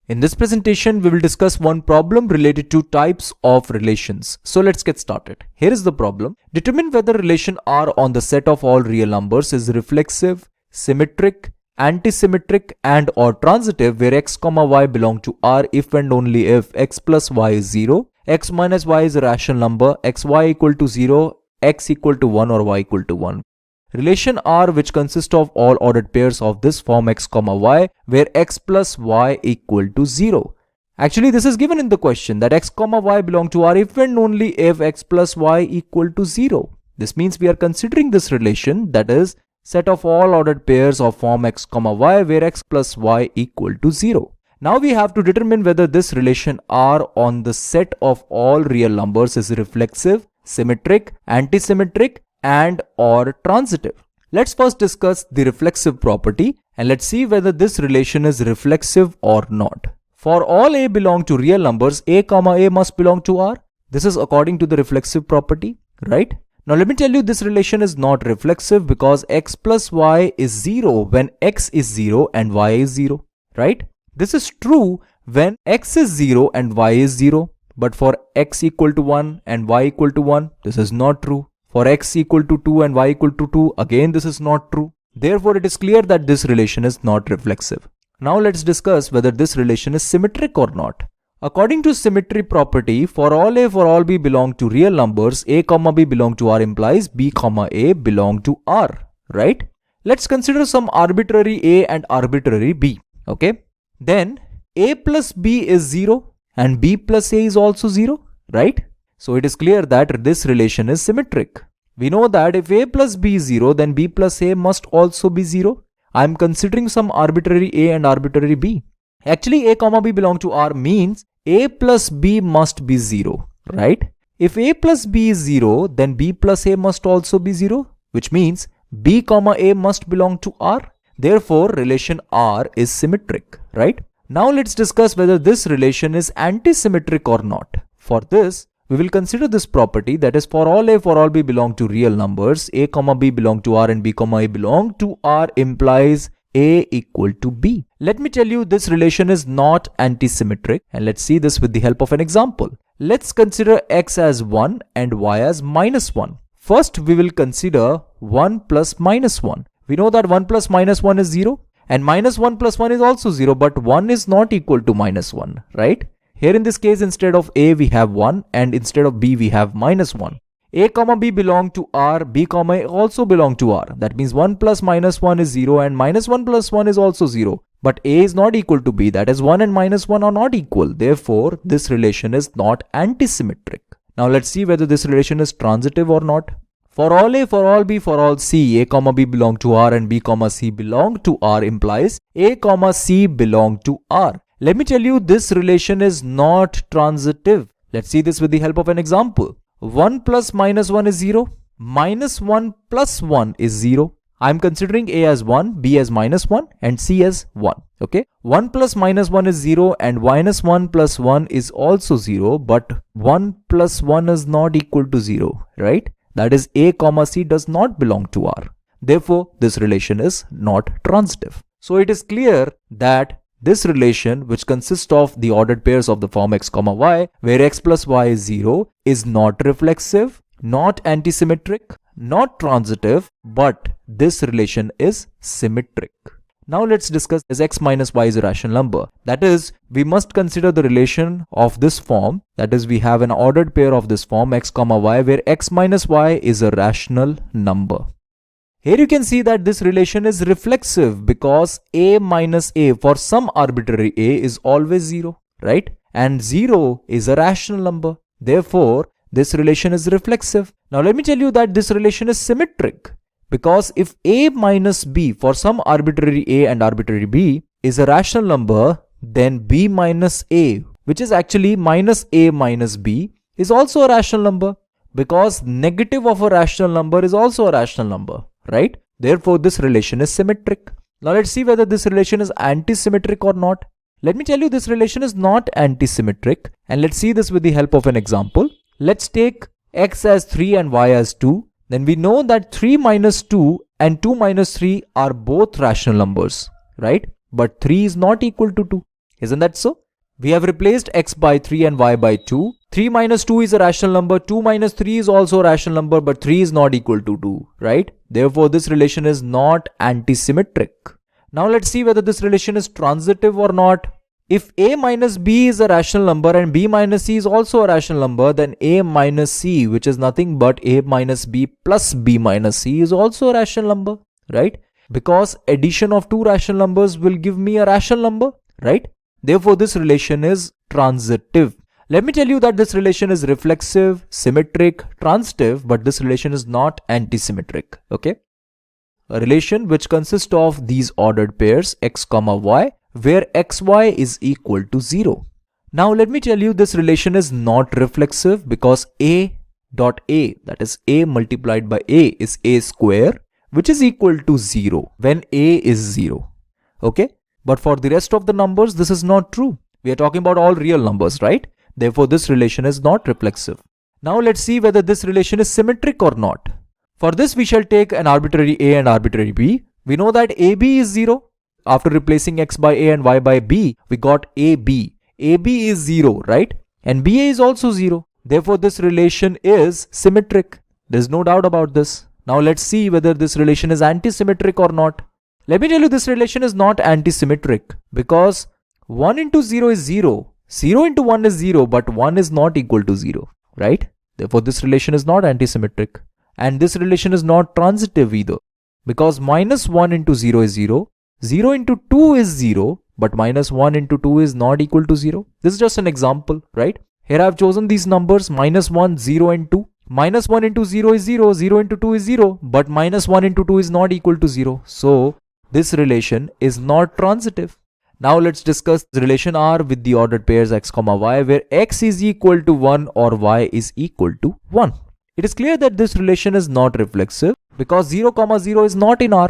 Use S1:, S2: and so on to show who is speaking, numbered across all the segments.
S1: In this presentation, we will discuss one problem related to types of relations. So let's get started. Here is the problem. Determine whether relation R on the set of all real numbers is reflexive, symmetric, antisymmetric and or transitive where x, y belong to R if and only if x plus y is 0, x minus y is a rational number, xy equal to 0, x equal to 1 or y equal to 1. Relation R which consists of all ordered pairs of this form x, y where x plus y equal to 0. Actually, this is given in the question that x, y belong to R if and only if x plus y equal to 0. This means we are considering this relation, that is set of all ordered pairs of form x, y where x plus y equal to 0. Now we have to determine whether this relation R on the set of all real numbers is reflexive, symmetric, antisymmetric and or transitive. Let's first discuss the reflexive property and let's see whether this relation is reflexive or not. For all a belong to real numbers, a must belong to R. This is according to the reflexive property, right? Now let me tell you, this relation is not reflexive because x plus y is 0 when x is 0 and y is 0, right? This is true when x is 0 and y is 0, but for x equal to 1 and y equal to 1, this is not true. For x equal to 2 and y equal to 2, again this is not true. Therefore, it is clear that this relation is not reflexive. Now let's discuss whether this relation is symmetric or not. According to symmetry property, for all a for all b belong to real numbers, a, b belong to R implies b, a belong to R, right? Let's consider some arbitrary a and arbitrary b, okay? Then a plus b is 0 and b plus a is also 0, right? So it is clear that this relation is symmetric. We know that if a plus b is 0, then b plus a must also be 0. I am considering some arbitrary a and arbitrary b. Actually, a, b belong to R means a plus b must be 0, right? If a plus b is 0, then b plus a must also be 0, which means b, a must belong to R. Therefore, relation R is symmetric, right? Now let's discuss whether this relation is antisymmetric or not. For this, we will consider this property, that is for all a for all b belong to real numbers, a, b belong to R and b, a belong to R implies a equal to b. Let me tell you, this relation is not antisymmetric and let's see this with the help of an example. Let's consider x as 1 and y as minus 1. First, we will consider 1 plus minus 1. We know that 1 plus minus 1 is 0 and minus 1 plus 1 is also 0, but 1 is not equal to minus 1, right? Here in this case, instead of a we have 1 and instead of b we have minus 1. A, b belong to R, b, a also belong to R. That means 1 plus minus 1 is 0 and minus 1 plus 1 is also 0. But a is not equal to b, that is 1 and minus 1 are not equal. Therefore, this relation is not antisymmetric. Now let's see whether this relation is transitive or not. For all a, for all b, for all c, a, b belong to R and b, c belong to R implies a, c belong to R. Let me tell you, this relation is not transitive. Let's see this with the help of an example. 1 plus minus 1 is 0. Minus 1 plus 1 is 0. I am considering a as 1, b as minus 1 and c as 1. Okay. 1 plus minus 1 is 0 and minus 1 plus 1 is also 0. But 1 plus 1 is not equal to 0, right? That is a, c does not belong to R. Therefore, this relation is not transitive. So it is clear that this relation, which consists of the ordered pairs of the form x, y, where x plus y is 0, is not reflexive, not antisymmetric, not transitive, but this relation is symmetric. Now let's discuss as x minus y is a rational number. That is, we must consider the relation of this form. That is, we have an ordered pair of this form x, y, where x minus y is a rational number. Here you can see that this relation is reflexive because a minus a for some arbitrary a is always 0, right? And 0 is a rational number. Therefore, this relation is reflexive. Now let me tell you that this relation is symmetric because if a minus b for some arbitrary a and arbitrary b is a rational number, then b minus a, which is actually minus a minus b, is also a rational number because negative of a rational number is also a rational number, right? Therefore, this relation is symmetric. Now let's see whether this relation is antisymmetric or not. Let me tell you, this relation is not antisymmetric and let's see this with the help of an example. Let's take x as 3 and y as 2. Then we know that 3 minus 2 and 2 minus 3 are both rational numbers, right? But 3 is not equal to 2. Isn't that so? We have replaced x by 3 and y by 2. 3 minus 2 is a rational number. 2 minus 3 is also a rational number, but 3 is not equal to 2, right? Therefore, this relation is not antisymmetric. Now let's see whether this relation is transitive or not. If a minus b is a rational number and b minus c is also a rational number, then a minus c, which is nothing but a minus b plus b minus c, is also a rational number, right? Because addition of two rational numbers will give me a rational number, right? Therefore, this relation is transitive. Let me tell you that this relation is reflexive, symmetric, transitive, but this relation is not antisymmetric, okay? A relation which consists of these ordered pairs x comma y, where xy is equal to 0. Now let me tell you this relation is not reflexive because a dot a, that is a multiplied by a, is a square, which is equal to 0 when a is 0, okay? But for the rest of the numbers, this is not true. We are talking about all real numbers, right? Therefore, this relation is not reflexive. Now let's see whether this relation is symmetric or not. For this, we shall take an arbitrary a and arbitrary b. We know that ab is 0. After replacing x by a and y by b, we got ab. ab is 0, right? And ba is also 0. Therefore, this relation is symmetric. There's no doubt about this. Now let's see whether this relation is antisymmetric or not. Let me tell you this relation is not antisymmetric because 1 into 0 is 0. 0 into 1 is 0, but 1 is not equal to 0, right? Therefore, this relation is not antisymmetric. And this relation is not transitive either because minus 1 into 0 is 0. 0 into 2 is 0, but minus 1 into 2 is not equal to 0. This is just an example, right? Here I have chosen these numbers minus 1, 0 and 2. Minus 1 into 0 is 0, 0 into 2 is 0, but minus 1 into 2 is not equal to 0. So, this relation is not transitive. Now let's discuss the relation R with the ordered pairs x comma y, where x is equal to 1 or y is equal to 1. It is clear that this relation is not reflexive because 0 comma 0 is not in R.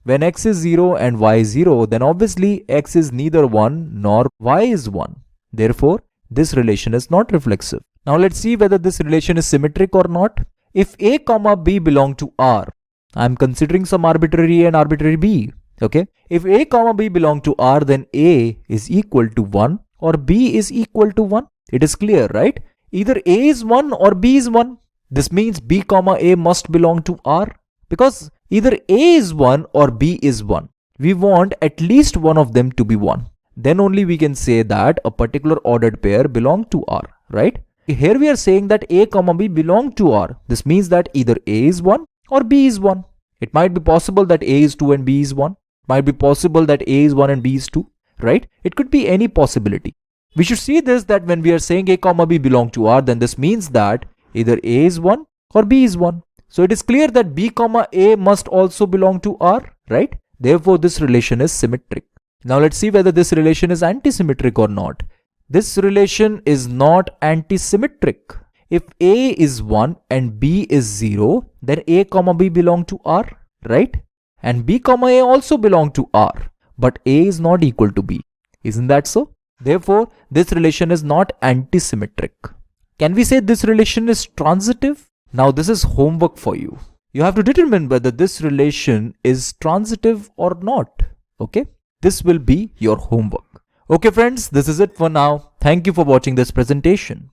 S1: When x is 0 and y is 0, then obviously x is neither 1 nor y is 1. Therefore, this relation is not reflexive. Now let's see whether this relation is symmetric or not. If a comma b belong to R, I am considering some arbitrary a and arbitrary b. Okay. If a comma b belong to R, then a is equal to 1 or b is equal to 1. It is clear, right? Either a is 1 or b is 1. This means b comma a must belong to R because either a is 1 or b is 1. We want at least one of them to be 1. Then only we can say that a particular ordered pair belong to R, right? Here we are saying that a comma b belong to R. This means that either a is 1 or b is 1. It might be possible that a is 2 and b is 1. Might be possible that a is 1 and b is 2, right? It could be any possibility. We should see this that when we are saying a comma b belong to R, then this means that either a is 1 or b is 1. So it is clear that b comma a must also belong to R, right? Therefore, this relation is symmetric. Now let's see whether this relation is antisymmetric or not. This relation is not antisymmetric. If a is 1 and b is 0, then a comma b belong to R, right? And b comma a also belong to R, but a is not equal to b. Isn't that so? Therefore, this relation is not antisymmetric. Can we say this relation is transitive? Now this is homework for you. You have to determine whether this relation is transitive or not. Okay? This will be your homework. Okay friends, this is it for now. Thank you for watching this presentation.